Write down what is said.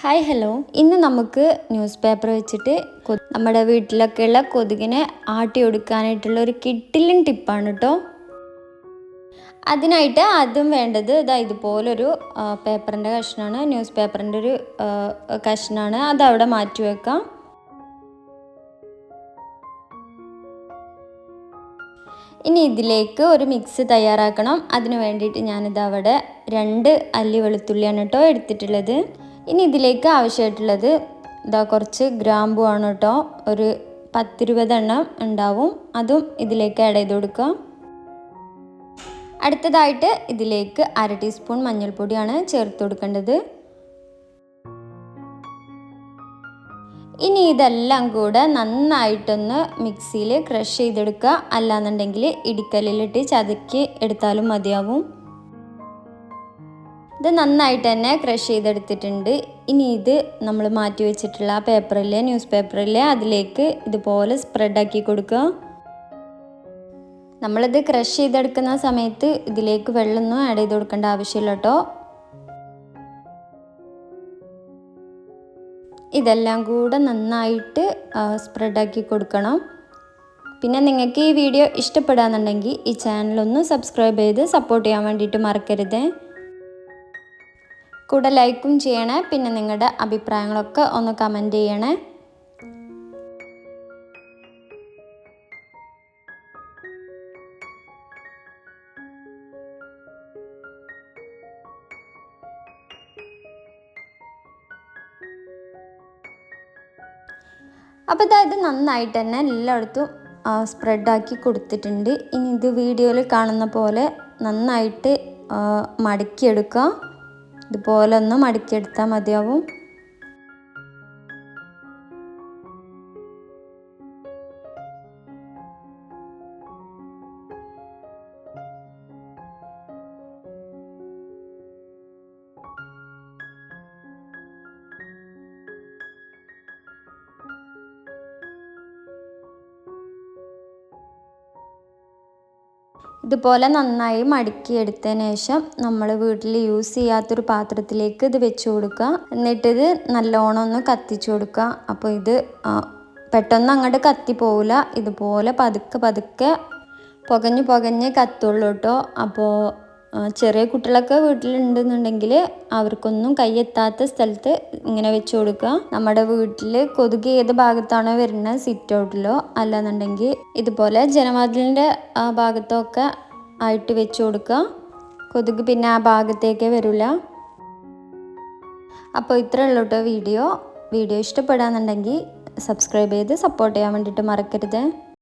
Hi hello, ഇന്ന് നമുക്ക് news paper വെച്ചിട്ട് നമ്മുടെ വീട്ടിലൊക്കെയുള്ള കൊതുകിനെ ആട്ടി ഒടുക്കാനായിട്ടുള്ള ഒരു കിട്ടിലും ടിപ്പാണ് കേട്ടോ. അതിനായിട്ട് ആദ്യം വേണ്ടത് ഇതുപോലൊരു പേപ്പറിൻ്റെ കഷ്ണമാണ്, ന്യൂസ് പേപ്പറിൻ്റെ ഒരു കഷ്ണമാണ്. അതവിടെ മാറ്റി വെക്കാം. ഇനി ഇതിലേക്ക് ഒരു മിക്സ് തയ്യാറാക്കണം. അതിന് വേണ്ടിയിട്ട് ഞാനിതവിടെ 2 അല്ലി വെളുത്തുള്ളിയാണ് കേട്ടോ എടുത്തിട്ടുള്ളത്. ഇനി ഇതിലേക്ക് ആവശ്യമായിട്ടുള്ളത് കുറച്ച് ഗ്രാമ്പു ആണ് കേട്ടോ. ഒരു 10-20 എണ്ണം ഉണ്ടാവും. അതും ഇതിലേക്ക് ആഡ് ചെയ്ത് കൊടുക്കുക. അടുത്തതായിട്ട് ഇതിലേക്ക് 1/2 ടീസ്പൂൺ മഞ്ഞൾപ്പൊടിയാണ് ചേർത്ത് കൊടുക്കേണ്ടത്. ഇനി ഇതെല്ലാം കൂടെ നന്നായിട്ടൊന്ന് മിക്സിയിൽ ക്രഷ് ചെയ്തെടുക്കുക. അല്ലാന്നുണ്ടെങ്കിൽ ഇടിക്കല്ലിലിട്ട് ചതക്കി എടുത്താലും മതിയാവും. ഇത് നന്നായിട്ട് തന്നെ ക്രഷ് ചെയ്തെടുത്തിട്ടുണ്ട്. ഇനി ഇത് നമ്മൾ മാറ്റി വെച്ചിട്ടുള്ള ആ പേപ്പറിലെ ന്യൂസ് പേപ്പറിലെ അതിലേക്ക് ഇതുപോലെ സ്പ്രെഡാക്കി കൊടുക്കുക. നമ്മളിത് ക്രഷ് ചെയ്തെടുക്കുന്ന സമയത്ത് ഇതിലേക്ക് വെള്ളമൊന്നും ആഡ് ചെയ്ത് കൊടുക്കേണ്ട ആവശ്യമില്ല കേട്ടോ. ഇതെല്ലാം കൂടെ നന്നായിട്ട് സ്പ്രെഡാക്കി കൊടുക്കണം. പിന്നെ നിങ്ങൾക്ക് ഈ വീഡിയോ ഇഷ്ടപ്പെടാന്നുണ്ടെങ്കിൽ ഈ ചാനലൊന്ന് സബ്സ്ക്രൈബ് ചെയ്ത് സപ്പോർട്ട് ചെയ്യാൻ വേണ്ടിയിട്ട് മറക്കരുത്. കൂടെ ലൈക്കും ചെയ്യണേ. പിന്നെ നിങ്ങളുടെ അഭിപ്രായങ്ങളൊക്കെ ഒന്ന് കമൻറ്റ് ചെയ്യണേ. അപ്പോൾ ഇത് നന്നായിട്ട് തന്നെ എല്ലായിടത്തും സ്പ്രെഡാക്കി കൊടുത്തിട്ടുണ്ട്. ഇനി ഇത് വീഡിയോയിൽ കാണുന്ന പോലെ നന്നായിട്ട് മടക്കിയെടുക്കുക. ഇതുപോലെ ഒന്ന് മടക്കിയെടുത്താൽ മതിയാവും. ഇതുപോലെ നന്നായി മടക്കിയെടുത്തതിന് ശേഷം നമ്മൾ വീട്ടിൽ യൂസ് ചെയ്യാത്തൊരു പാത്രത്തിലേക്ക് ഇത് വെച്ച് കൊടുക്കുക. എന്നിട്ടിത് നല്ലോണം ഒന്ന് കത്തിച്ചു കൊടുക്കുക. അപ്പോൾ ഇത് പെട്ടെന്ന് അങ്ങോട്ട് കത്തി പോവില്ല. ഇതുപോലെ പതുക്കെ പതുക്കെ പുകഞ്ഞ് കത്തുള്ളൂ കേട്ടോ. അപ്പോൾ ചെറിയ കുട്ടികളൊക്കെ വീട്ടിലുണ്ടെന്നുണ്ടെങ്കിൽ അവർക്കൊന്നും കൈയെത്താത്ത സ്ഥലത്ത് ഇങ്ങനെ വെച്ച് കൊടുക്കുക. നമ്മുടെ വീട്ടിൽ കൊതുക് ഏത് ഭാഗത്താണോ വരുന്നത്, സിറ്റ് ഔട്ടിലോ അല്ലാന്നുണ്ടെങ്കിൽ ഇതുപോലെ ജനവാതിലിൻ്റെ ഭാഗത്തോ ഒക്കെ ആയിട്ട് വെച്ച് കൊടുക്കുക. കൊതുക് പിന്നെ ആ ഭാഗത്തേക്കേ വരില്ല. അപ്പോൾ ഇത്രയേ ഉള്ളൂ കേട്ടോ വീഡിയോ ഇഷ്ടപ്പെടാന്നുണ്ടെങ്കിൽ സബ്സ്ക്രൈബ് ചെയ്ത് സപ്പോർട്ട് ചെയ്യാൻ വേണ്ടിയിട്ട് മറക്കരുത്.